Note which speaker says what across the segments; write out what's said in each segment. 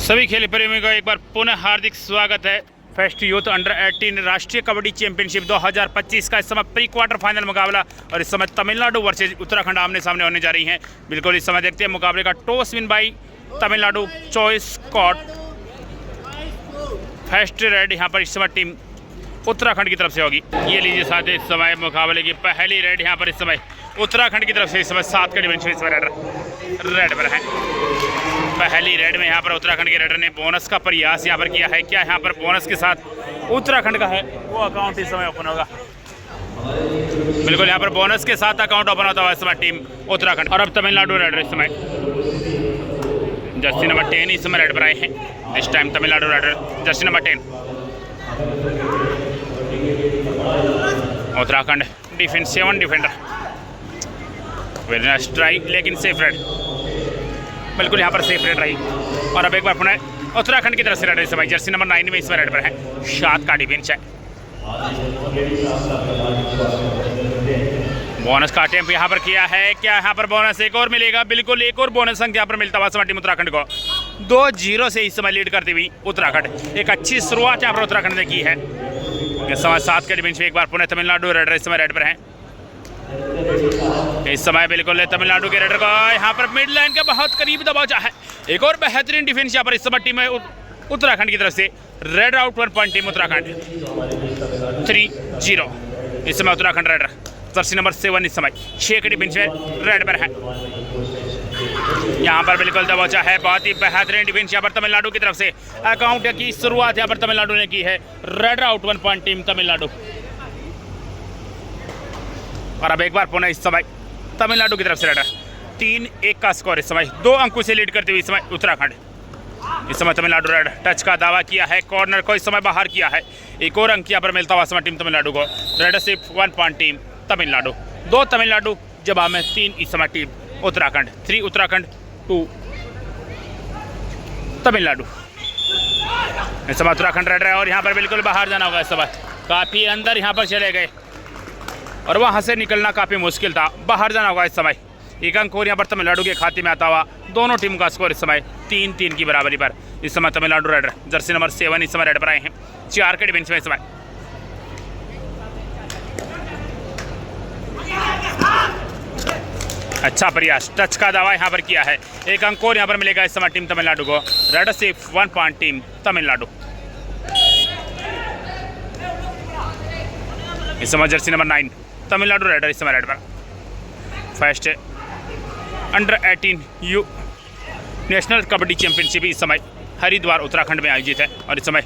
Speaker 1: सभी खेल प्रेमियों का एक बार पुनः हार्दिक स्वागत है। फेस्ट यूथ अंडर 18 राष्ट्रीय कबड्डी चैंपियनशिप 2025 का इस समय प्री क्वार्टर फाइनल मुकाबला और इस समय तमिलनाडु वर्सेज उत्तराखंड आमने सामने होने जा रही हैं। बिल्कुल इस समय देखते हैं मुकाबले का toss win by Tamil Nadu choice court. First raid यहाँ पर इस समय टीम उत्तराखंड की तरफ से होगी। ये लीजिए साथ इस समय मुकाबले की पहली रेड यहाँ पर इस समय उत्तराखंड की तरफ से इस समय 7 का डिमेंशन इस समय रेड पर है। पहली रेड में यहाँ पर उत्तराखंड के रेडर ने बोनस का प्रयास यहाँ पर किया है। क्या यहाँ पर बोनस के साथ उत्तराखंड का है वो अकाउंट इस समय ओपन होगा। बिल्कुल यहाँ पर बोनस के साथ अकाउंट ओपन होता हुआ इस समय टीम उत्तराखंड। और अब तमिलनाडु रेडर इस समय जर्सी नंबर 10 इस समय रेड पर आए हैं। इस time Tamil Nadu raider jersey number 10। Uttarakhand defence 7 defender very strike लेकिन सेफ रेड। बिल्कुल यहाँ पर सेफ रेड रही। और अब एक बार पुनः उत्तराखंड की तरफ से रेड इस समय जर्सी नंबर 9 में इस रेड पर है। 7 का डिफेंस है। बोनस का अटेम्प्ट यहाँ पर किया है। क्या यहाँ पर बोनस एक और मिलेगा? बिल्कुल एक और बोनस अंक यहाँ पर मिलता हुआ टीम उत्तराखंड को 2-0 से इस समय लीड करती हुई उत्तराखंड। एक अच्छी शुरुआत यहाँ पर उत्तराखंड ने की है। इस समय 7 के डिफेंस में एक बार पुनः तमिलनाडु रेडर इस समय रेड पर है। इस समय बिल्कुल तमिलनाडु के रेडर को यहाँ पर मिड लाइन के बहुत करीब दबाव है। एक और बेहतरीन डिफेंस यहाँ पर इस समय टीम उत्तराखंड की तरफ से। Red out 1 point team Uttarakhand 3-0। इस समय उत्तराखंड रेडर जर्सी नंबर 7 इस समय 6 के डिफेंस में रेड पर है। यहाँ पर बिल्कुल दबोचा है। बहुत ही बेहतरीन डिफेंस यहाँ पर तमिलनाडु की तरफ से। अकाउंट की शुरुआत यहाँ पर तमिलनाडु ने की है। Red out 1 point team Tamil Nadu. और अब एक बार पुनः इस समय तमिलनाडु की तरफ से रेडर 3-1 का स्कोर इस समय 2 अंकों से लीड करते हुए इस समय उत्तराखंड। इस समय तमिलनाडु रेडर टच का दावा किया है। कॉर्नर को इस समय बाहर किया है। एक और अंक यहाँ पर मिलता हुआ समय टीम तमिलनाडु को। रेडर सिर्फ 1 पॉइंट टीम तमिलनाडु। 2 तमिलनाडु जवाब में 3 इस समय टीम उत्तराखंड। 3 उत्तराखंड 2 तमिलनाडु। इस समय उत्तराखंड रेडर है और यहाँ पर बिल्कुल बाहर जाना होगा। इस समय काफ़ी अंदर यहाँ पर चले गए और वहाँ से निकलना काफ़ी मुश्किल था। बाहर जाना होगा इस समय। एक अंक और यहाँ पर तमिलनाडु के खाते में आता हुआ। दोनों टीम का स्कोर इस समय 3-3 की बराबरी पर। इस समय तमिलनाडु रेडर जर्सी नंबर 7 इस समय रेड पर आए हैं। 4 के डिफेंस में इस समय। अच्छा प्रयास टच का दावा यहाँ पर किया है। एक अंक और यहाँ पर मिलेगा इस समय टीम तमिलनाडु को। रेडर सिर्फ 1 पॉइंट टीम तमिलनाडु। इस समय जर्सी नंबर 9 तमिलनाडु रेडर इस समय रेड पर। First under 18 you national kabaddi championship इस समय हरिद्वार उत्तराखंड में आयोजित है। और इस समय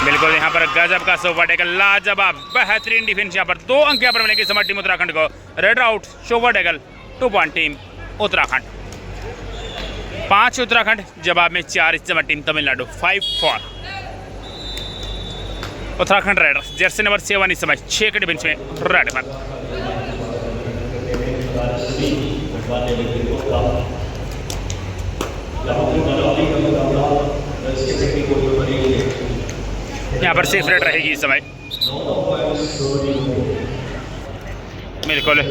Speaker 1: बिल्कुल यहाँ पर गजब का सोवर टैकल लाजवाब बेहतरीन डिफेंस यहाँ पर 2 अंक यहाँ पर मिलेंगे इस समय टीम उत्तराखंड को। Raid out super tackle 2 point team Uttarakhand. 5 Uttarakhand जवाब में 4 इस समय team Tamil Nadu. 5-4 Uttarakhand raider jersey number 7 इस समय 6 के डिफेंस में रेड पर। यहाँ पर सेफ रेड रहेगी इस समय। बिल्कुल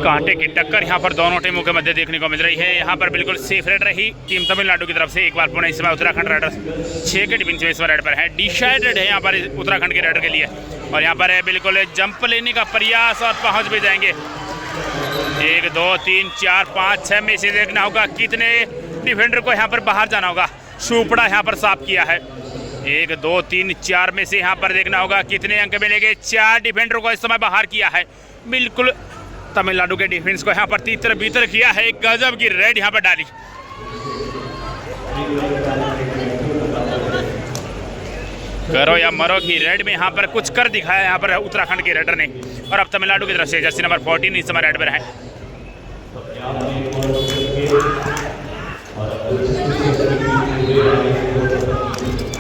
Speaker 1: कांटे की टक्कर यहाँ पर दोनों टीमों के मध्य देखने को मिल रही है। यहाँ पर बिल्कुल सेफ रेड रही टीम तमिलनाडु की तरफ से। एक बार पुनः इस समय उत्तराखंड रेडर 6 के डिफेंस में इस रेड पर है। डिसाइडेड है यहाँ पर उत्तराखंड के रेडर के लिए। और यहाँ पर है बिल्कुल जंप लेने का प्रयास और पहुँच भी जाएंगे। 1 2 3 4 5 6 में से देखना होगा कितने डिफेंडर को यहाँ पर बाहर जाना होगा। सुपड़ा यहाँ पर साफ किया है। 1 2 3 4 में से यहाँ पर देखना होगा कितने अंक मिलेंगे। 4 डिफेंडर को इस समय बाहर किया है। बिल्कुल तमिलनाडु के डिफेंस को यहाँ पर तीतर भीतर किया है। एक गजब की रेड यहाँ पर डाली। करो या मरो की रेड में यहाँ पर कुछ कर दिखाया यहाँ पर उत्तराखंड के रेडर ने। और अब तमिलनाडु की तरफ से जर्सी नंबर 14 इस समय रेड पर है।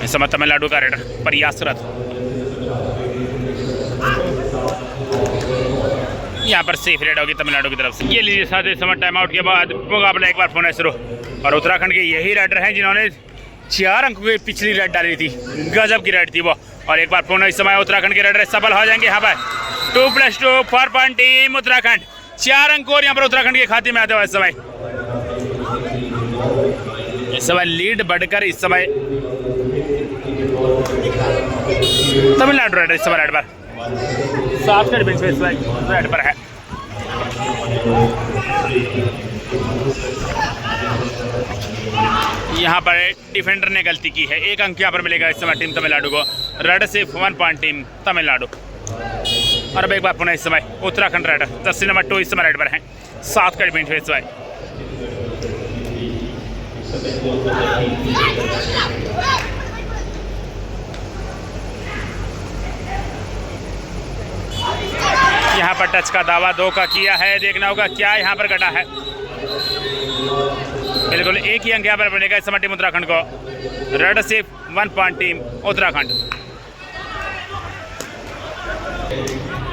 Speaker 1: इस समय तमिलनाडु का रेडर प्रयासरत यहाँ पर सेफ रेड होगी तमिलनाडु की तरफ से। ये लीजिए साथ इस समय टाइम आउट के बाद मुकाबला एक बार पुनः शुरू। और उत्तराखंड के यही रेडर हैं जिन्होंने 4 अंक की पिछली रेड डाली थी। गजब की रेड थी वो। और एक बार पुनः इस समय उत्तराखंड के रेडर सफल हो जाएंगे। यहाँ पर 2+2 4 पॉइंट टीम उत्तराखंड। 4 अंक और यहाँ पर उत्तराखंड के खाते में आते हुए इस समय इस समय लीड बढ़कर इस समय तमिलनाडु राइडर इस समय रेड पर 7 के डिफेंस में इस समय रेड पर है। यहाँ पर डिफेंडर ने गलती की है, 1 अंक यहाँ पर मिलेगा इस समय टीम तमिलनाडु को। रेड से 1 पॉइंट टीम तमिलनाडु। और अब एक बार पुनः इस समय उत्तराखंड राइडर 10 नंबर 2 इस समय रेड पर हैं, 7 का डिफेंस में इस समय। यहाँ पर टच का दावा 2 का किया है, देखना होगा क्या यहाँ पर घटा है। बिल्कुल 1 ही अंक यहाँ पर बनेगा इस समय टीम उत्तराखंड को। रेड से 1 पॉइंट टीम उत्तराखंड।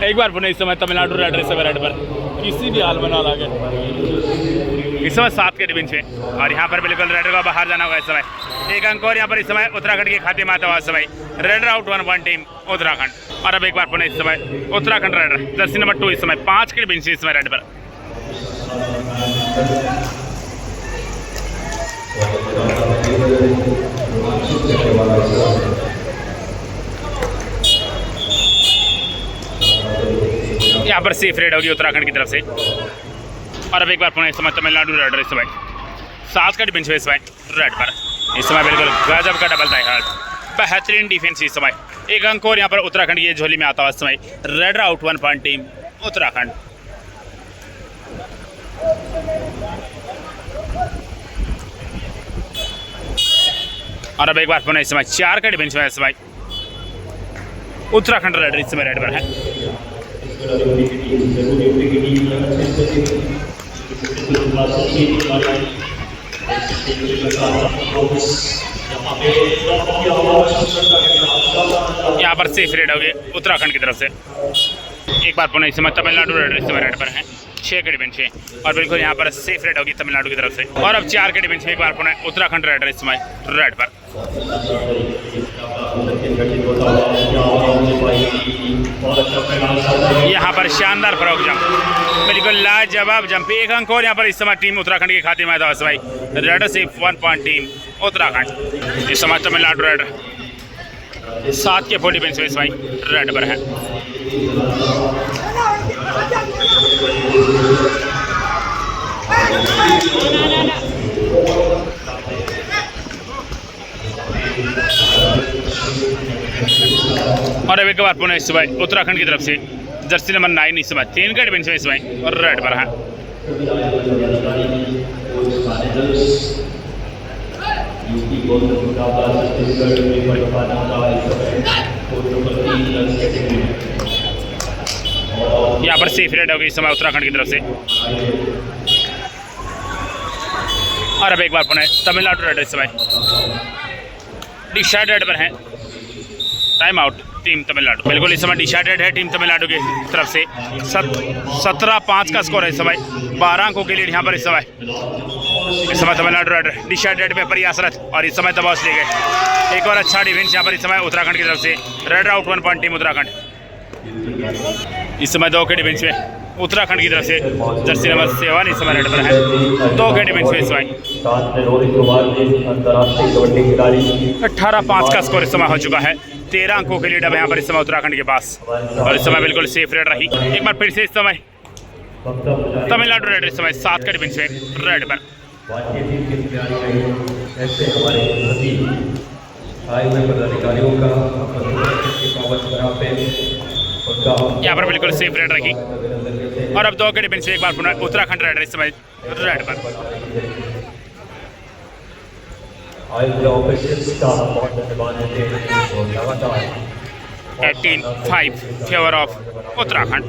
Speaker 1: एक बार पुनः इस समय तमिलनाडु रेड इस समय रेड पर किसी भी हाल में ना लगे इस समय 7 के डिफेंस में। और यहाँ पर बिल्कुल रेडर को बाहर जाना होगा इस समय, 1 अंक और यहाँ पर इस समय उत्तराखंड के खाते में आता हुआ इस समय। Raider out 1 point team Uttarakhand. और अब एक बार पुनः इस समय उत्तराखंड रेडर 10 नंबर 2 इस समय 5 के डिफेंस इस समय रेड पर। यहाँ पर सेफ रेड होगी उत्तराखंड की तरफ से। और अब एक बार पुनः इस समय तमिलनाडु रेडर इस समय 7 का डिफेंस इस समय रेड पर। इस समय बिल्कुल गजब का डबल टाई हार्ड, बेहतरीन डिफेंस इस समय। 1 अंक और यहाँ पर उत्तराखंड की झोली में आता हुआ इस समय। Raider out 1 point team Uttarakhand. और अब एक बार पुनः इस समय 4 का डिफेंस में इस समय उत्तराखंड रेडर इस समय रेड पर है। यहाँ पर सेफ रेड हो गए उत्तराखंड की तरफ से। एक बार पुनः इस समय तमिलनाडु रेड इस समय रेड पर है, 6 के डिफेंस है। और बिल्कुल यहाँ पर सेफ रेड होगी तमिलनाडु की तरफ से। और अब 4 के डिफेंस में एक बार पुनः उत्तराखंड रेडर इस समय रेड पर। यहाँ पर शानदार फ्रॉक जंप, बिल्कुल लाजवाब जंप, 1 अंक और यहाँ पर इस समय टीम उत्तराखंड के खाते में आता है भाई। रेडर से 1 पॉइंट टीम उत्तराखंड। इस समय तमिलनाडु रेडर 7 के 4 डिफेंस में इस भाई रेड पर है। और अब एक बार पुनः इस समय उत्तराखंड की तरफ से जर्सी नंबर 9 इस समय 3 का डिफेंस में इस समय और रेड पर है। यहाँ पर सेफ रेड होगी इस समय उत्तराखंड की तरफ से। और अब एक बार पुनः तमिलनाडु रेड इस समय डिसाइडेड पर है। Time out team Tamil Nadu. बिल्कुल इस समय डिसाइडेड है टीम तमिलनाडु की तरफ से। 17-5 का स्कोर है इस समय, 12 अंकों के लीड यहाँ पर इस समय। इस समय तमिलनाडु रेडर डिसाइडेड पे प्रयासरत और इस समय दबाव ले गए। एक और अच्छा डिफेंस यहाँ पर इस समय उत्तराखंड की तरफ से। Raider out 1 point team Uttarakhand. इस समय 2 के डिफेंस में उत्तराखंड की तरफ से जर्सी नंबर 7 इस समय रेड पर है, 2 के डिफेंस में इस समय। 18-5 का स्कोर इस समय हो चुका है, 13 अंकों के लीड अब यहाँ पर इस समय उत्तराखंड के पास। और इस समय बिल्कुल सेफ रेड रही। एक बार फिर से इस समय तमिलनाडु रेड इस समय 7 के डिफेंस में रेड पर। यहाँ पर बिल्कुल सेफ रेड रही। और अब 2 के डिफेंस में एक बार पुनः उत्तराखंड रेड इस समय रेड पर। 18-5 फेवर ऑफ उत्तराखंड।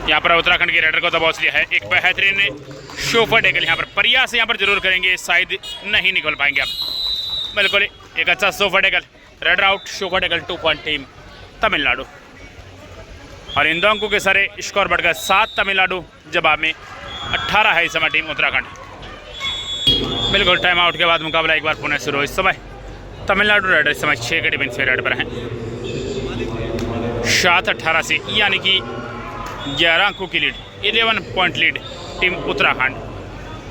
Speaker 1: यहाँ पर उत्तराखंड के रेडर को दबाव लिया है। एक बेहतरीन शोफर डेगल यहाँ पर प्रयास यहाँ पर जरूर करेंगे, शायद नहीं निकल पाएंगे आप। बिल्कुल एक अच्छा सोफर डेगल। रेडर आउट, शोफर डेगल 2 पॉइंट टीम तमिलनाडु। और इन 2 अंकों के सारे स्कोर बढ़कर 7 तमिलनाडु, जवाब में 18 है इस समय टीम उत्तराखंड। बिल्कुल टाइम आउट के बाद मुकाबला एक बार पुनः शुरू। इस समय तमिलनाडु रेडर इस समय 6 के डिफेंस में रेड पर हैं, 7-18 से, यानी कि 11 अंकों की lead, 11 point lead team Uttarakhand.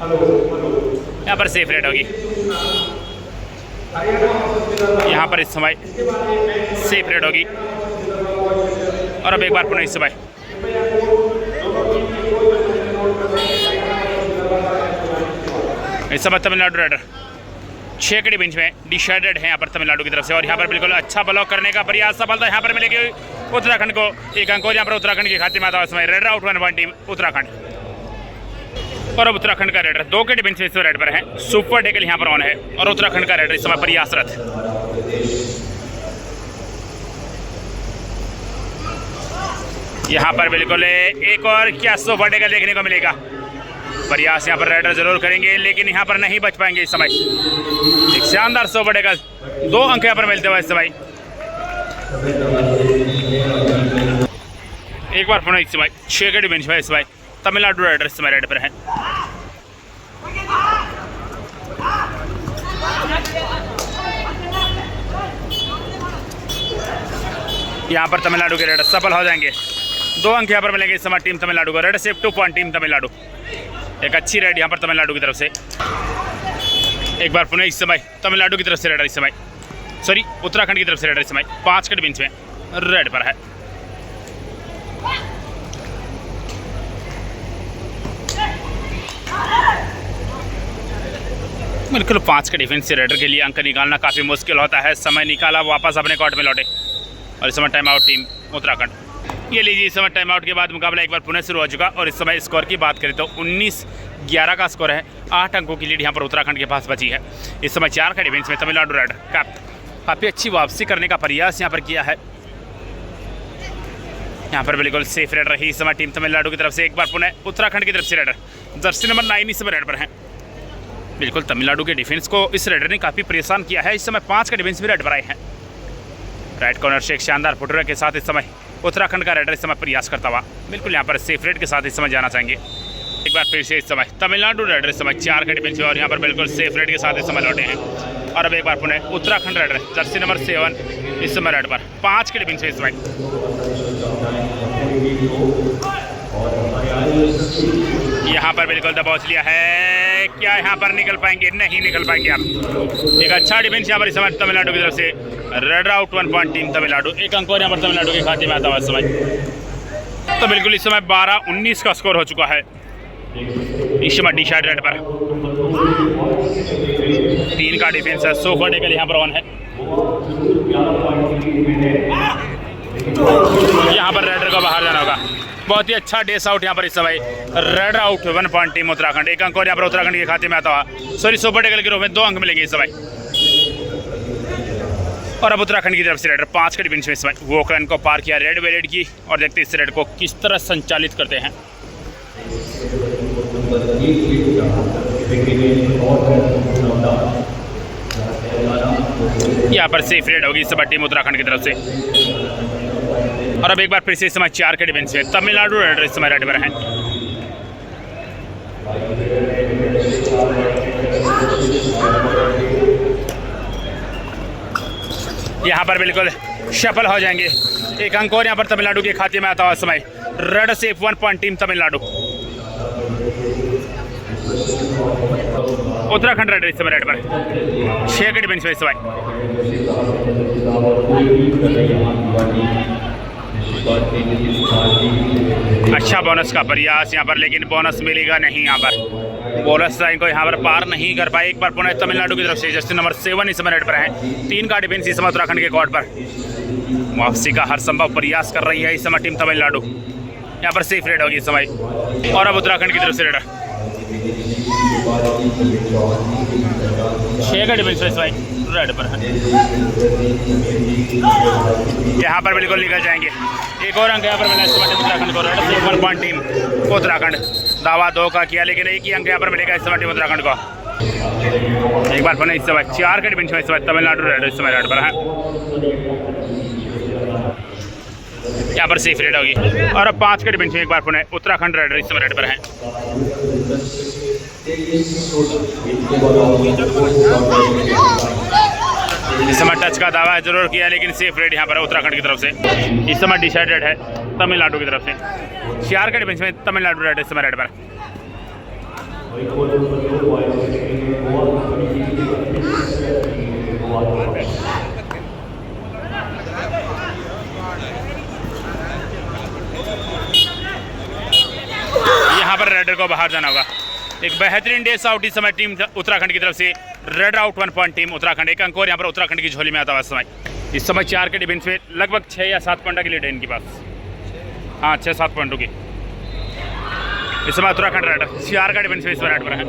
Speaker 1: यहाँ पर सेफ रेड होगी, यहाँ पर इस समय सेफ रेड होगी। और अब एक बार पुनः इस समय तमिलनाडु राइडर 6 के बेंच में डिसाइडेड है यहाँ पर तमिलनाडु की तरफ से। और यहाँ पर बिल्कुल अच्छा ब्लॉक करने का प्रयास सफलता यहाँ पर मिलेगी उत्तराखंड को 1 अंक। और यहाँ पर उत्तराखंड के खाते में आता समय raider out 1 point team Uttarakhand. और अब उत्तराखंड का रेडर 2 के बेंच में इस रेड पर है, सुपर डेकल यहाँ पर ऑन है। और उत्तराखंड का रेडर इस समय प्रयासरत। यहाँ पर बिल्कुल एक और क्या सुपर डेकल देखने को मिलेगा। प्रयास यहाँ पर राइडर जरूर करेंगे लेकिन यहाँ पर नहीं बच पाएंगे इस समय। एक शानदार सुपर डेकल, 2 अंक यहाँ पर मिलते हुए इस समय। एक बार पुनः इस समय 6 के बेंच में इस समय तमिलनाडु राइडर इस समय रेड पर है। यहाँ पर तमिलनाडु के राइडर सफल हो जाएंगे, 2 अंक यहाँ पर मिलेंगे इस समय टीम तमिलनाडु को। Red safe 2 point team Tamil Nadu. एक अच्छी राइड यहाँ पर तमिलनाडु की तरफ से। एक बार पुनः इस समय तमिलनाडु की तरफ से रेडर इस समय, सॉरी उत्तराखंड की तरफ से रेडर इस समय 5 के बेंच में रेड पर है। बिल्कुल 5 के डिफेंस से रेडर के लिए अंक निकालना काफ़ी मुश्किल होता है। समय निकाला, वापस अपने कोर्ट में लौटे। और इस समय टाइम आउट टीम उत्तराखंड। ये लीजिए, इस समय टाइम आउट के बाद मुकाबला एक बार पुनः शुरू हो चुका। और इस समय स्कोर की बात करें तो 19-11 का स्कोर है। 8 अंकों की लीड यहाँ पर उत्तराखंड के पास बची है। इस समय 4 के डिफेंस में तमिलनाडु राइडर काफ़ी अच्छी वापसी करने का प्रयास यहाँ पर किया है। यहाँ पर बिल्कुल सेफ रेडर रही इस समय टीम तमिलनाडु की तरफ से। एक बार पुनः उत्तराखंड की तरफ से रेडर जर्सी नंबर 9 इस समय रेड पर है। बिल्कुल तमिलनाडु के डिफेंस को इस रेडर ने काफ़ी परेशान किया है। इस समय 5 के डिफेंस भी रेड पर आए हैं। राइट कॉर्नर से एक शानदार फुटवर्क के साथ इस समय उत्तराखंड का रेडर इस समय प्रयास करता हुआ बिल्कुल यहाँ पर सेफ रेड के साथ इस समय जाना चाहेंगे। एक बार फिर से इस समय तमिलनाडु रेडर इस समय 4 के डिफेंस और यहाँ पर बिल्कुल सेफ रेड के साथ इस समय लौटे हैं। और अब एक बार पुनः उत्तराखंड रेडर जर्सी नंबर 7 इस समय रेड पर 5 के डिफेंस इस समय। यहाँ पर बिल्कुल दबोच लिया है, क्या यहाँ पर निकल पाएंगे? नहीं निकल पाएंगे आप। एक अच्छा डिफेंस यहाँ पर इस समय तमिलनाडु की तरफ से। Raider out 1 point team Tamil Nadu. 1 अंक और यहाँ पर तमिलनाडु के खाते में आता हुआ इस समय। तो बिल्कुल इस समय 12-19 का स्कोर हो चुका है इस समय डिसाइड रेड पर। 3 का डिफेंस है, सो डेकल यहाँ पर ऑन है। यहाँ पर रेडर को बाहर जाना होगा। बहुत ही अच्छा डेस आउट यहाँ पर इस समय। Raider out 1 point team Uttarakhand. 1 अंक और यहाँ पर उत्तराखंड के खाते में आता हुआ, सॉरी सुपर डेकल के रूप में 2 अंक मिलेंगे इस समय। और अब उत्तराखंड की तरफ से रेडर 5 के डिफेंस में इस समय वोकलन को पार किया रेड वेलेट की। और देखते इस रेड को किस तरह संचालित करते हैं। यहाँ पर सेफ रेड होगी इस समय टीम उत्तराखंड की तरफ से। और अब एक बार फिर से इस समय 4 के डिफेंस में तमिलनाडु रेडर इस समय रेड पर हैं। यहाँ पर बिल्कुल सफल हो जाएंगे। 1 अंक और यहाँ पर तमिलनाडु के खाते में आता हुआ समय। Raider safe 1 point team Tamil Nadu. Uttarakhand raider इस समय रेड पर 6 के डिफेंस में इस समय। अच्छा बोनस का प्रयास यहाँ पर, लेकिन बोनस मिलेगा नहीं। यहाँ पर बोनस लाइन को यहाँ पर पार नहीं कर पाए। एक बार पुनः तमिलनाडु की तरफ से जर्सी नंबर 7 इस समय रेड पर है। 3 का डिफेंस इस समय उत्तराखंड के कोर्ट पर। वापसी का हर संभव प्रयास कर रही है इस समय टीम तमिलनाडु। यहाँ पर सेफ रेड होगी इस समय। और अब उत्तराखंड की तरफ से रेडर 6 का डिफेंस इस समय रेड पर है। यहाँ पर बिल्कुल निकल जाएंगे। 1 और अंक यहाँ पर मिला इस समय उत्तराखंड को। Raider safe 1 point team Uttarakhand. दावा 2 का किया लेकिन 1 ही अंक यहाँ पर मिलेगा इस समय टीम उत्तराखंड को। एक बार पुनः इस समय 4 के डिफेंस में इस समय तमिलनाडु रेडर इस समय रेड पर है। यहाँ पर सेफ रेड होगी। और अब 5 के डिफेंस में एक बार पुनः उत्तराखंड रेडर इस समय रेड पर है। इस समय टच का दावा जरूर किया लेकिन सेफ रेड यहाँ पर है उत्तराखंड की तरफ से। इस समय डिसाइडेड है तमिलनाडु की तरफ से। 4 के डिफेंस में तमिलनाडु रेड इस समय रेड पर। यहाँ पर रेडर को बाहर जाना होगा। एक बेहतरीन डेस आउट इस समय टीम उत्तराखंड की तरफ से। Red out 1 point team Uttarakhand. एक अंक और यहाँ पर उत्तराखंड की झोली में आता हुआ इस समय 4 के डिफेंस में लगभग 6 या 7 पॉइंट की लीड है इनके पास। हाँ 6-7 पॉइंटों की इस समय उत्तराखंड रेडर 4 का डिफेंस में इस समय रेड पर है।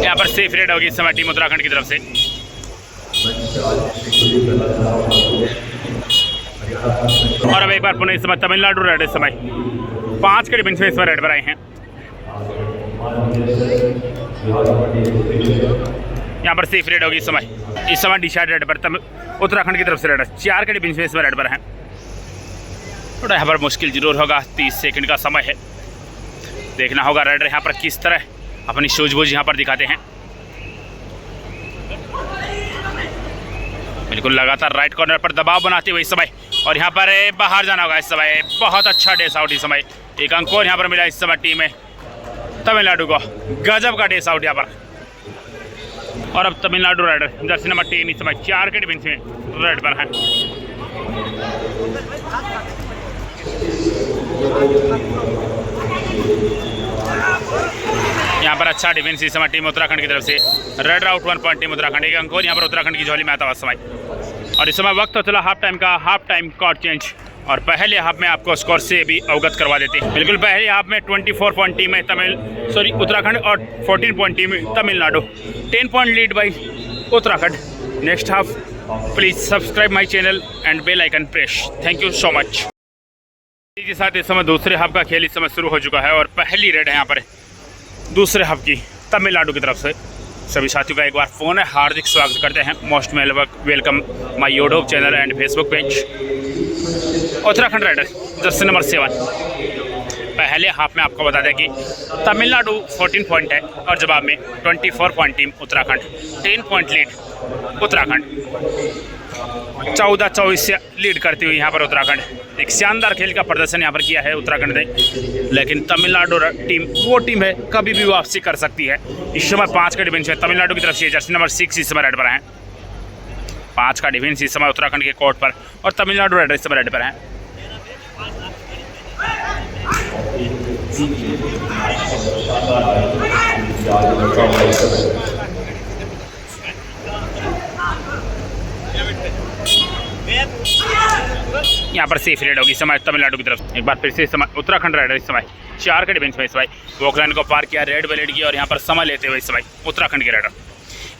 Speaker 1: यहाँ पर सेफ रेड होगी इस समय टीम उत्तराखंड की तरफ से। और अब एक बार पुनः इस समय तमिलनाडु रेड इस समय 5 के डिफेंस में इस समय रेड पर आए हैं। यहाँ पर सेफ रेड होगी इस समय डिसाइड रेड पर उत्तराखंड की तरफ से रेड 4 के डिफेंस में इस समय रेड पर है। थोड़ा यहाँ पर मुश्किल जरूर होगा, 30 सेकंड का समय है। देखना होगा रेडर यहाँ पर किस तरह अपनी सूझबूझ यहाँ पर दिखाते हैं। बिल्कुल लगातार राइट कॉर्नर पर दबाव बनाते हुए इस समय, और यहाँ पर बाहर जाना होगा इस समय। बहुत अच्छा डेस आउट इस समय। एक अंक और यहाँ पर मिला इस समय टीम में तमिलनाडु को। गजब का डेस आउट यहाँ पर। और अब तमिलनाडु रेडर जर्सी नंबर 3 इस समय 4 के डिफेंस में रेड पर है। यहाँ पर अच्छा डिफेंस इस समय टीम उत्तराखंड की तरफ से। Red out 1 point team Uttarakhand. एक अंक और यहाँ पर उत्तराखंड की झोली में आता हुआ समय। और इस समय वक्त तो चला हाफ टाइम का। हाफ टाइम कॉर्ड चेंज, और पहले हाफ में आपको स्कोर से भी अवगत करवा देते हैं। बिल्कुल पहले हाफ में 24 पॉइंट टीम है उत्तराखंड और 14 point team Tamil Nadu. 10 point lead by Uttarakhand. Next half please subscribe my channel and bell icon press. Thank you so much. इसी के साथ इस समय दूसरे हाफ का खेल इस समय शुरू हो चुका है, और पहली रेड है यहाँ पर दूसरे हाफ की तमिलनाडु की तरफ से। सभी साथियों का एक बार फ़ोन है, हार्दिक स्वागत करते हैं। Most welcome my YouTube channel and Facebook page. Uttarakhand raider jersey number 7। पहले हाफ में आपको बता दें कि तमिलनाडु 14 पॉइंट है, और जवाब में 24 point team Uttarakhand. 10 point lead Uttarakhand. 14-24 से लीड करती हुई यहाँ पर उत्तराखंड। एक शानदार खेल का प्रदर्शन यहाँ पर किया है उत्तराखंड ने, लेकिन तमिलनाडु टीम वो टीम है कभी भी वापसी कर सकती है। इस समय 5 का डिफेंस है तमिलनाडु की तरफ से। जर्सी नंबर 6 इस समय रेड पर है। 5 का डिफेंस इस समय उत्तराखंड के कोर्ट पर, और तमिलनाडु रेड इस समय रेड पर है। यहाँ पर सेफ रेड होगी इस समय तमिलनाडु की तरफ। एक बार फिर से इस समय उत्तराखंड रेडर इस समय 4 के डिफेंस में इस समय वोकलैंड को पार किया, रेड ब्लेड की, और यहाँ पर समय लेते हुए इस समय उत्तराखंड के रेडर।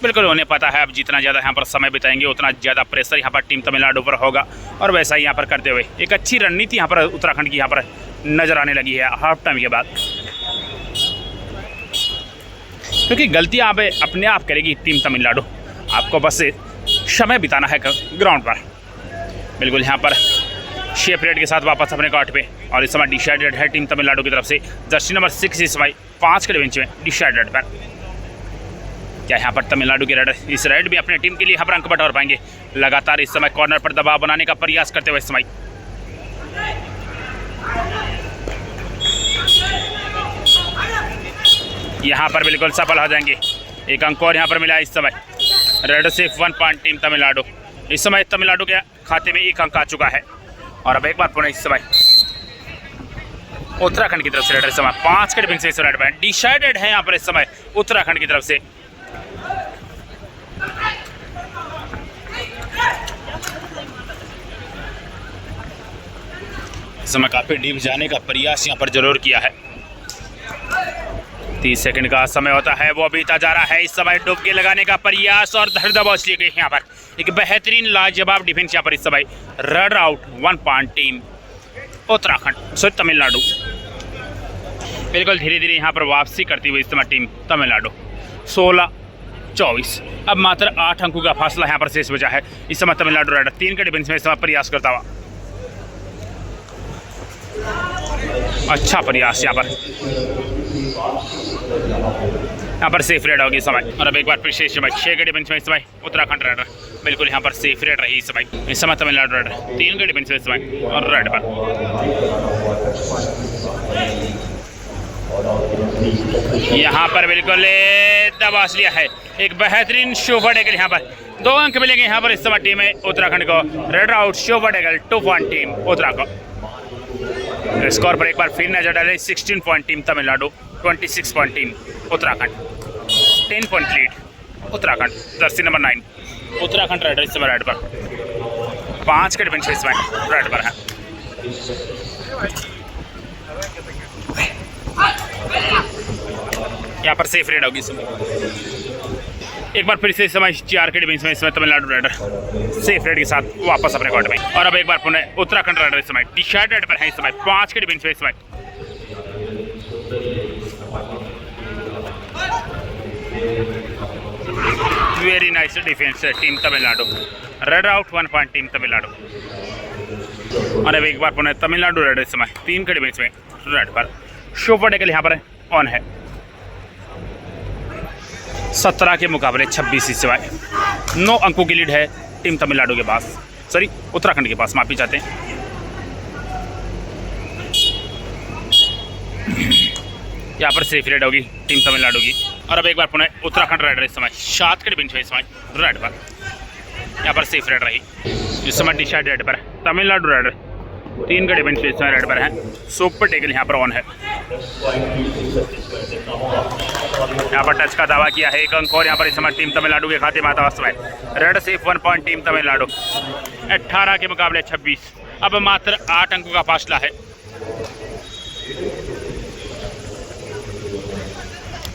Speaker 1: बिल्कुल उन्हें पता है अब जितना ज़्यादा यहाँ पर समय बिताएंगे उतना ज़्यादा प्रेशर यहाँ पर टीम तमिलनाडु पर होगा, और वैसा ही यहाँ पर करते हुए एक अच्छी रणनीति यहाँ पर उत्तराखंड की यहाँ पर नज़र आने लगी है हाफ टाइम के बाद। क्योंकि गलतियाँ आप अपने आप करेगी टीम तमिलनाडु। आपको बस समय बिताना है ग्राउंड पर। बिल्कुल यहाँ पर शेप रेड के साथ वापस अपने कोर्ट पे, और इस समय डिसाइडेड है टीम तमिलनाडु की तरफ से। जर्सी नंबर 6 इस समय 5 के डिफेंस में डिसाइडेड पर। क्या यहाँ पर तमिलनाडु के रेडर इस रेड भी अपने टीम के लिए यहाँ पर अंक बटोर पाएंगे? लगातार इस समय कॉर्नर पर दबाव बनाने का प्रयास करते हुए इस समय यहाँ पर बिल्कुल सफल हो जाएंगे। एक अंक और यहाँ पर मिला इस समय। रेड से 1 पॉइंट टीम तमिलनाडु। इस समय तमिलनाडु के खाते में 1 अंक आ चुका है, और अब एक बार पुनः इस समय उत्तराखंड की तरफ से रेडर इस समय 5 के डिफेंस से रेड पर डिसाइडेड है यहाँ पर इस समय उत्तराखंड की तरफ से। इस समय काफी डीप जाने का प्रयास यहाँ पर जरूर किया है। 30 सेकंड का समय होता है, वो बीता जा रहा है। इस समय डुबकी लगाने का प्रयास, और धर दबोच ली गई यहाँ पर एक बेहतरीन लाजवाब डिफेंस यहाँ पर इस समय। Red out 1 point team Uttarakhand Tamil Nadu. बिल्कुल धीरे धीरे यहाँ पर वापसी करती हुई इस समय टीम तमिलनाडु। 16-24, अब मात्र 8 अंकों का फासला यहाँ पर शेष बचा है। इस समय तमिलनाडु रेडर 3 के डिफेंस में इस समय प्रयास करता हुआ। अच्छा प्रयास यहाँ पर। यहाँ पर सेफ रेड होगी समय। और अब एक बार फिर से समय 6 के डिफेंस में इस समय उत्तराखंड रेडर बिल्कुल यहाँ पर सेफ रेड रही इस समय तमिलनाडु रेडर 3 के डिफेंस में इस समय और रेड पर। यहाँ पर बिल्कुल दबास लिया है, एक बेहतरीन शोफा डेगल यहाँ पर 2 अंक मिलेंगे यहाँ पर इस समय टीम है उत्तराखंड को। रेड आउट शोफा डेगल 2 पॉइंट टीम उत्तराखंड। स्कोर पर एक बार फिर नजर डालें 16 point team Tamil Nadu 26 point team Uttarakhand. 10 point lead Uttarakhand. Jersey number 9 Uttarakhand raider इस समय रेड पर 5 के डिफेंस इस समय रेड पर है। यहाँ पर सेफ रेड होगी इस समय। एक बार फिर से इस समय 4 के डिफेंस में इस समय तमिलनाडु रेडर सेफ रेड के साथ वापस अपने कोर्ट में। और अब एक बार पुनः उत्तराखंड रेडर इस समय टी शर्ट रेड पर है इस समय 5 के डिफेंस में इस समय। Very nice defence team Tamil Nadu. Red out 1 point team Tamil Nadu. और अब एक बार पुनः तमिलनाडु रेडर इस समय 3 के डिफेंस में रेड पर। शोफा डेगल यहाँ पर ऑन है 17 के मुकाबले 26 इस समय। 9 अंकों की लीड है टीम तमिलनाडु के पास, सॉरी उत्तराखंड के पास, माफी चाहते हैं। यहाँ पर सेफ रेड होगी टीम तमिलनाडु की। और अब एक बार पुनः उत्तराखंड रेडर इस समय 7 के डिफेंस में इस समय रेड पर। यहाँ पर सेफ रेड रही इस समय टी शर्ट रेड पर। तमिलनाडु रेडर 3 के डिफेंस में इस समय रेड पर है। सुपर टेकल यहाँ पर ऑन है। यहाँ पर टच का दावा किया है, 1 अंक और यहाँ पर इस समय टीम तमिलनाडु के खाते में आता है। Red safe 1 point team Tamil Nadu 18 के मुकाबले 26। अब मात्र 8 अंकों का फासला है।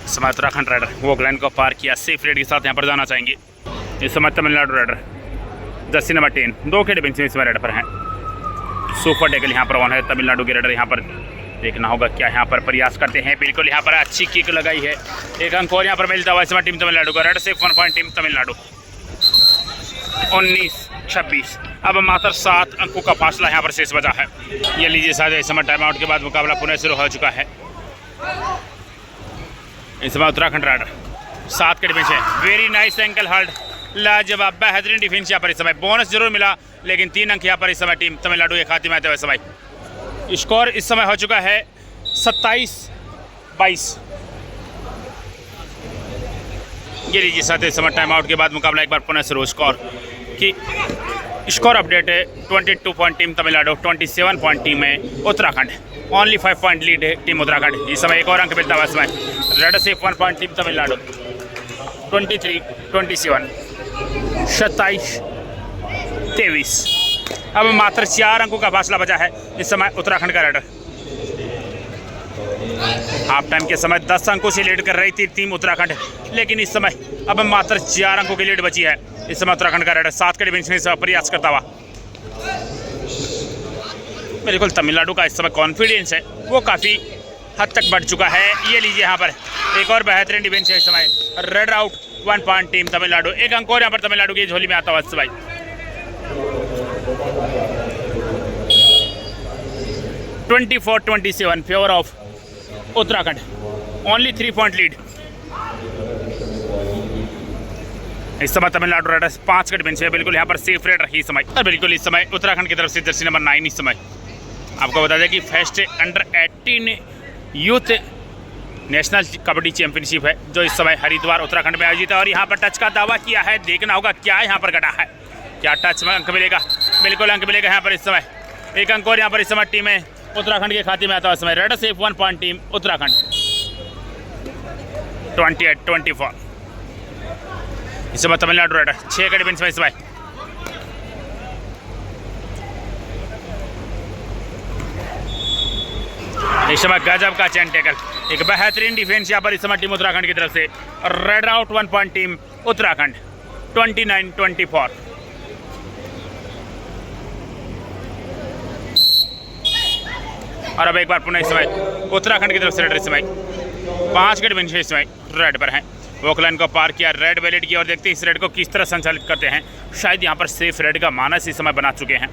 Speaker 1: इस समय उत्तराखंड रेडर वो लाइन को पार किया, सेफ रेड के साथ यहाँ पर जाना चाहेंगे। इस समय तमिलनाडु रेडर जर्सी नंबर 10 2 के डिफेंस में इस समय रेड पर है। सुपर टेकल यहाँ पर ऑन है। तमिलनाडु के रेडर यहाँ पर देखना होगा क्या यहाँ पर प्रयास करते हैं। बिल्कुल यहाँ पर अच्छी किक लगाई है, 1 अंक और यहाँ पर मिलता हुआ इस समय टीम तमिलनाडु को। Red safe 1 point team Tamil Nadu 19-26। अब मात्र 7 अंकों का फासला यहाँ पर शेष बचा है। ये लीजिए साथ इस समय टाइम आउट के बाद मुकाबला पुनः शुरू हो चुका है। इस समय उत्तराखंड रेडर 7 के डिफेंस है। वेरी नाइस एंकल होल्ड, लाजवाब बेहतरीन डिफेंस यहाँ पर इस समय। बोनस जरूर मिला लेकिन 3 अंक यहाँ पर इस समय टीम तमिलनाडु के खाते में आते हुए समय। स्कोर इस समय हो चुका है 27-22। ये लीजिए साथ इस समय टाइम आउट के बाद मुकाबला एक बार पुनः शुरू। स्कोर की स्कोर अपडेट है 22 point team Tamil Nadu 27 point team है उत्तराखंड। ओनली 5 पॉइंट लीड है टीम उत्तराखंड। इस समय 1 और अंक मिलता हुआ समय। Red safe 1 point team Tamil Nadu 23-27 27-23। अब मात्र 4 अंकों का फासला बचा है इस समय उत्तराखंड का रेडर। हाफ टाइम के समय 10 अंकों से लीड कर रही थी टीम उत्तराखंड, लेकिन इस समय अब मात्र 4 अंकों की लीड बची है इस समय उत्तराखंड का रेडर। 7 के डिफेंस में प्रयास करता हुआ। बिल्कुल तमिलनाडु का इस समय कॉन्फिडेंस है वो काफ़ी हद तक बढ़ चुका है। ये लीजिए यहाँ पर एक और बेहतरीन डिफेंस है इस समय। Red out 1 point team Tamil Nadu. 1 अंक और यहाँ पर तमिलनाडु की झोली में आता हुआ इस समय। 24-27 favour of Uttarakhand. Only 3 point lead. इस समय तमिलनाडु रेडर्स 5 के डिफेंस है। बिल्कुल यहाँ पर सेफ रेड रही इस समय। और बिल्कुल इस समय उत्तराखंड की तरफ से जर्सी नंबर 9 इस समय। आपको बता दें कि first under 18 youth national kabaddi championship है जो इस समय हरिद्वार उत्तराखंड में आयोजित है। और यहाँ पर टच का दावा किया है, देखना होगा क्या यहाँ पर घटा है, क्या टच में अंक मिलेगा। बिल्कुल अंक मिलेगा यहाँ पर इस समय। 1 अंक और यहाँ पर इस समय टीम है उत्तराखंड के खाते में आता है समय। Red safe 1 point team Uttarakhand 28-24। इस समय तमिलनाडु रेडर 6 के डिफेंस में इस समय। इस समय गजब का चैन टेकल, एक बेहतरीन डिफेंस यहाँ पर इस समय टीम उत्तराखंड की तरफ से। Red out 1 point team Uttarakhand 29-24। और अब एक बार पुनः इस समय उत्तराखंड की तरफ से रेडर इस समय 5 के डिफेंस इस समय रेड पर हैं। वोकलाइन को पार किया, रेड वैलेट की और देखते हैं इस रेड को किस तरह संचालित करते हैं। शायद यहाँ पर सेफ रेड का मानस इस समय बना चुके हैं।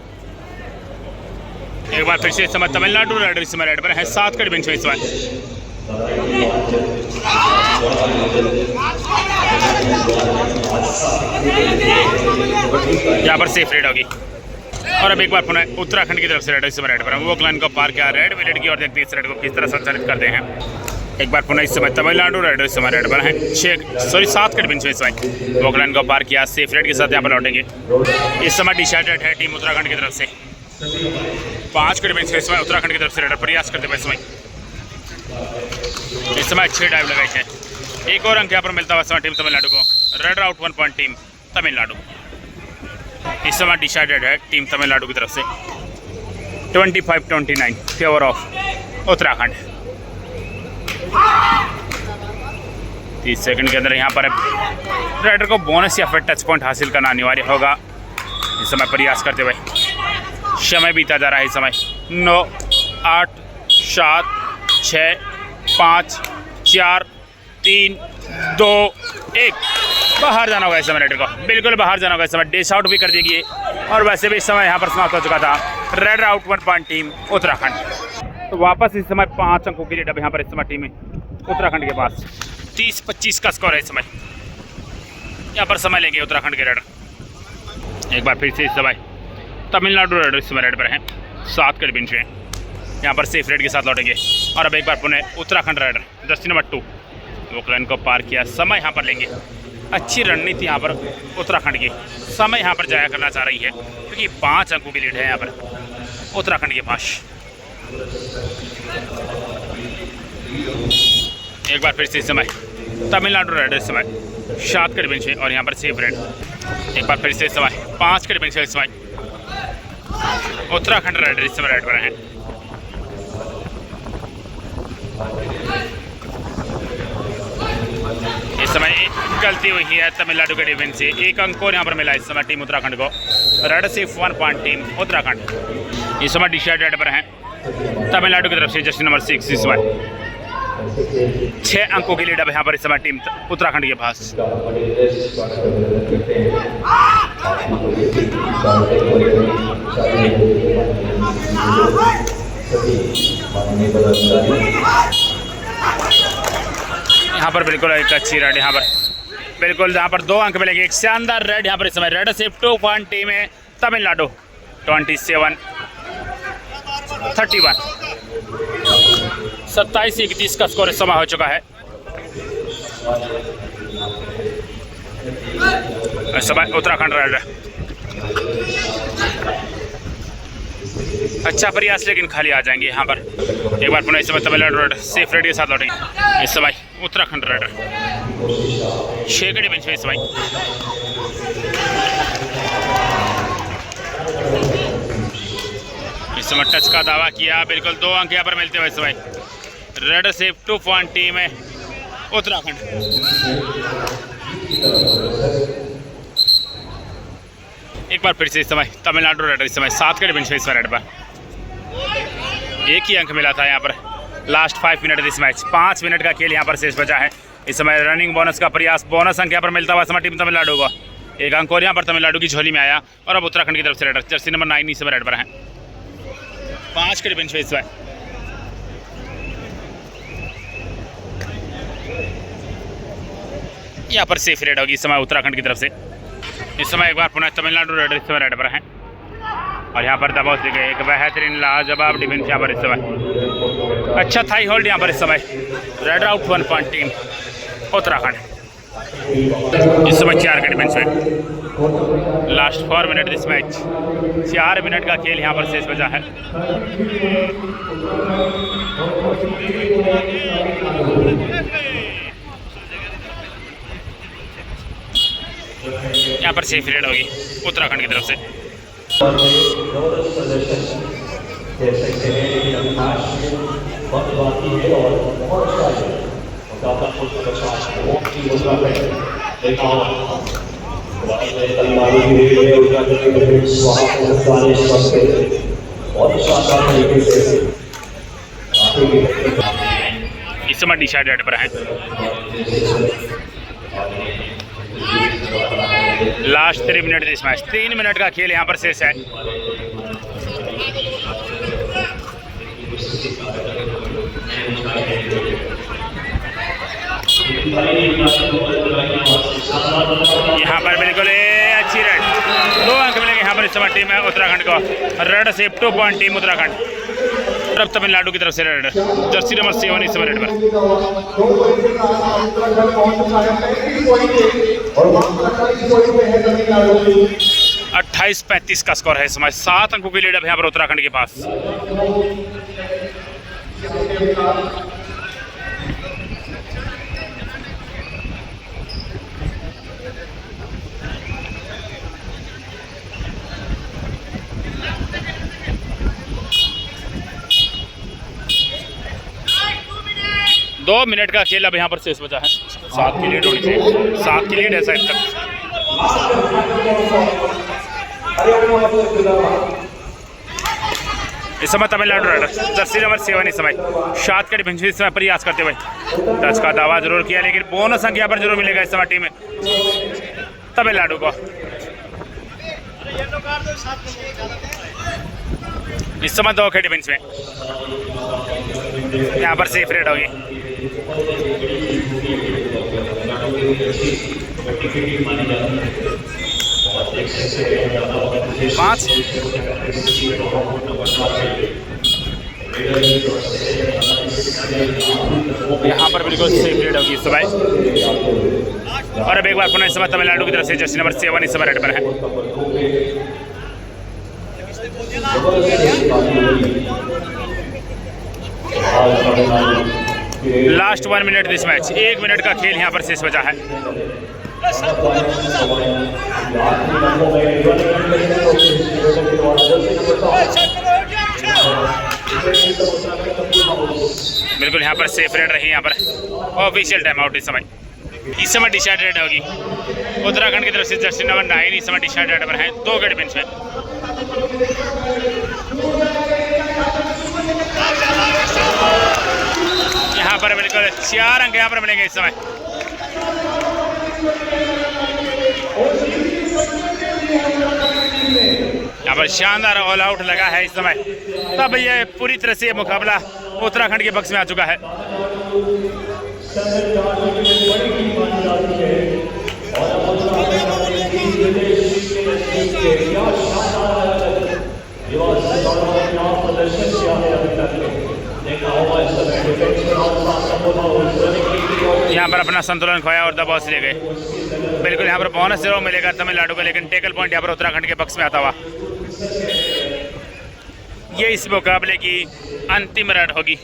Speaker 1: एक बार फिर से इस समय तमिलनाडु रेडर इस समय रेड पर है। 7 के डिफेंस में इस समय। यहाँ पर सेफ रेड होगी। और अब एक बार पुनः उत्तराखंड की तरफ से रेड इस समय रेड पर वो लाइन को पार किया रेड विलेट की और देखते हैं इस रेड को किस तरह संचालित करते हैं। एक बार पुनः इस समय तमिलनाडु रेड इस समय रेड पर है 7 के डिफेंस में इस समय वो लाइन को पार किया सेफ रेड के साथ यहाँ पर लौटेंगे। इस समय डिसाइडेड है टीम उत्तराखंड की तरफ से 5 के डिफेंस में इस समय उत्तराखंड की तरफ से रेड प्रयास करते हुए इस समय अच्छे डाइव लगाए हैं। एक और अंक यहाँ पर मिलता हुआ समय टीम तमिलनाडु को raid out 1 point team Tamil Nadu. इस समय डिसाइडेड है टीम तमिलनाडु की तरफ से 25-29 फेवर ऑफ उत्तराखंड। 30 सेकंड के अंदर यहाँ पर रेडर को बोनस या फिर टच पॉइंट हासिल करना अनिवार्य होगा। इस समय प्रयास करते हुए समय बीता जा रहा है। इस समय 9 8 7 6 5 4 3 2 1 बाहर जाना होगा इस समय रेडर को, बिल्कुल बाहर जाना होगा। इस समय डिश आउट भी कर देगी और वैसे भी इस समय यहाँ पर समाप्त हो चुका था red out 1 point team Uttarakhand. तो वापस इस समय 5 अंकों की लीड अब यहाँ पर इस समय टीम उत्तराखंड के पास 30-25 का स्कोर है। इस समय यहाँ पर समय लेंगे उत्तराखंड के रेडर। एक बार फिर से इस समय तमिलनाडु रेडर इस समय रेड पर हैं 7 के डिफेंस में यहाँ पर सेफ रेड के साथ लौटेंगे। और अब एक बार पुनः उत्तराखंड रेडर जर्सी नंबर 2 वोकलाइन को पार किया समय यहाँ पर लेंगे। अच्छी रणनीति यहाँ पर उत्तराखंड की समय यहाँ पर जाया करना चाह रही है क्योंकि 5 अंकों की लीड है यहाँ पर उत्तराखंड के पास। एक बार फिर से इस समय तमिलनाडु रेड इस समय 7 के डिफेंस में और यहाँ पर सेफ रेड। एक बार फिर से इस समय 5 के डिफेंस में इस समय उत्तराखंड रेड इस समय रेड पर हैं। इस समय गलती हुई है तमिलनाडु के डिफेंस से, 1 अंक और यहाँ पर मिला इस समय टीम उत्तराखंड को रेड सिर्फ 1 पॉइंट टीम उत्तराखंड। इस समय डिसाइडेड पर हैं तमिलनाडु की तरफ से जर्सी नंबर 6 इस समय 6 अंकों की लीड अब यहाँ पर इस समय टीम उत्तराखंड के पास। यहाँ पर बिल्कुल एक अच्छी रेड यहाँ पर बिल्कुल यहाँ पर 2 अंक मिलेंगे। एक शानदार रेड यहाँ पर इस समय रेड सिर्फ 2 पॉइंट टीम है तमिलनाडु 27-31 27-31 का स्कोर इस समय हो चुका है। इस समय उत्तराखंड रेड अच्छा प्रयास लेकिन खाली आ जाएंगे यहाँ पर। एक बार पुनः इस समय तमिलनाडु रेड सेफ रेड के साथ लौटेंगे। इस समय उत्तराखंड रेड 6 के डिफेंस में इस समय टच का दावा किया, बिल्कुल 2 अंक यहाँ पर मिलते हुए इस समय रेड सेफ 2 पॉइंट टीम है उत्तराखंड। एक बार फिर से इस समय तमिलनाडु रेड इस समय 7 के डिफेंस में इस रेड पर 1 ही अंक मिला था यहाँ पर लास्ट 5 मिनट इस मैच। 5 मिनट का खेल यहाँ पर शेष बचा है। इस समय रनिंग बोनस का प्रयास, बोनस अंक यहाँ पर मिलता हुआ समय टीम तमिलनाडु को 1 अंक और यहाँ पर तमिलनाडु की झोली में आया। और अब उत्तराखंड की तरफ से रेडर जर्सी नंबर 9 इस समय रेड पर है 5 के डिफेंस में इस समय यहाँ पर सेफ रेड होगी इस समय उत्तराखंड की तरफ से। इस समय एक बार पुनः तमिलनाडु रेड इस समय रेड पर है और यहाँ पर दबाव से गए एक बेहतरीन लाजवाब डिफेंस यहाँ पर इस समय अच्छा थाई होल्ड यहाँ पर इस समय red out 1 point team Uttarakhand. इस समय 4 के डिफेंस में लास्ट 4 मिनट इस मैच 4 मिनट का खेल यहाँ पर शेष बचा है। यहाँ पर सेफ रेड होगी उत्तराखंड की तरफ से। इस समय डिसाइडेड पर है लास्ट 3 मिनट इस मैच 3 मिनट का खेल यहाँ पर शेष है। यहाँ पर बिल्कुल अच्छी रेड, 2 अंक मिलेंगे यहाँ पर इस समय टीम है उत्तराखंड को। रेड से 2 पॉइंट टीम उत्तराखंड। तरफ तमिलनाडु की तरफ से रेड, जर्सी नंबर 7 इस समय रेड पर। 28-35 का स्कोर है इस समय। 7 अंकों की लीड है यहाँ पर उत्तराखंड के पास। दो मिनट का खेल अब यहाँ पर शेष बचा है। 7 की लीड होनी चाहिए, 7 की लीड है शायद तक। इस समय तमिलनाडु राइडर जर्सी नंबर 7 इस समय 7 के डिफेंस इस समय प्रयास करते हुए टच का दावा जरूर किया, लेकिन बोनस अंक यहाँ पर जरूर मिलेगा इस समय टीम में तमिलनाडु को। इस समय 2 के डिफेंस में यहाँ पर सेफ रेड होगी। पाँच यहाँ पर बिल्कुल सेफ रेड होगी इस समय। और अब एक बार पुनः इस समय तमिलनाडु की तरफ से जर्सी नंबर 7 इस समय रेड पर है। Last 1 minute this match, 1 minute का खेल यहाँ पर शेष बचा है। बिल्कुल यहाँ पर सेफ रेड रही, यहाँ पर ऑफिशियल टाइम आउट इस समय डिसाइड रेड होगी उत्तराखंड की तरफ से। जर्सी नंबर 9 इस समय डिसाइड रेड पर है 2 के डिफेंस में। यहाँ पर बिल्कुल 4 अंक यहाँ पर मिलेंगे इस समय। यहाँ पर शानदार ऑल आउट लगा है इस समय। तब ये पूरी तरह से मुकाबला उत्तराखंड के पक्ष में आ चुका है। यहाँ पर अपना संतुलन खोया और दबाव से ले गए। बिल्कुल यहाँ पर बोनस जरूर मिलेगा तमिलनाडु को, लेकिन टेकल पॉइंट यहाँ पर उत्तराखंड के पक्ष में आता हुआ। ये इस मुकाबले की अंतिम रेड होगी।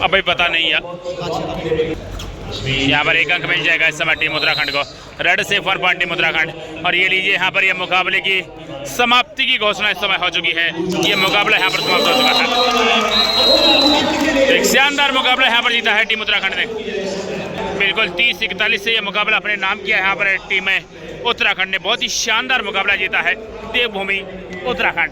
Speaker 1: अभी पता नहीं है। यहाँ पर 1 अंक मिल जाएगा इस समय टीम उत्तराखंड को। रेड से 1 पॉइंट टीम उत्तराखंड। और ये लीजिए यहाँ पर ये मुकाबले की समाप्ति की घोषणा इस समय हो चुकी है। ये मुकाबला यहाँ पर समाप्त हो चुका है। एक शानदार मुकाबला यहाँ पर जीता है टीम उत्तराखंड ने। बिल्कुल 30-41 से ये मुकाबला अपने नाम किया है यहाँ पर टीम है उत्तराखंड ने। बहुत ही शानदार मुकाबला जीता है देवभूमि उत्तराखंड।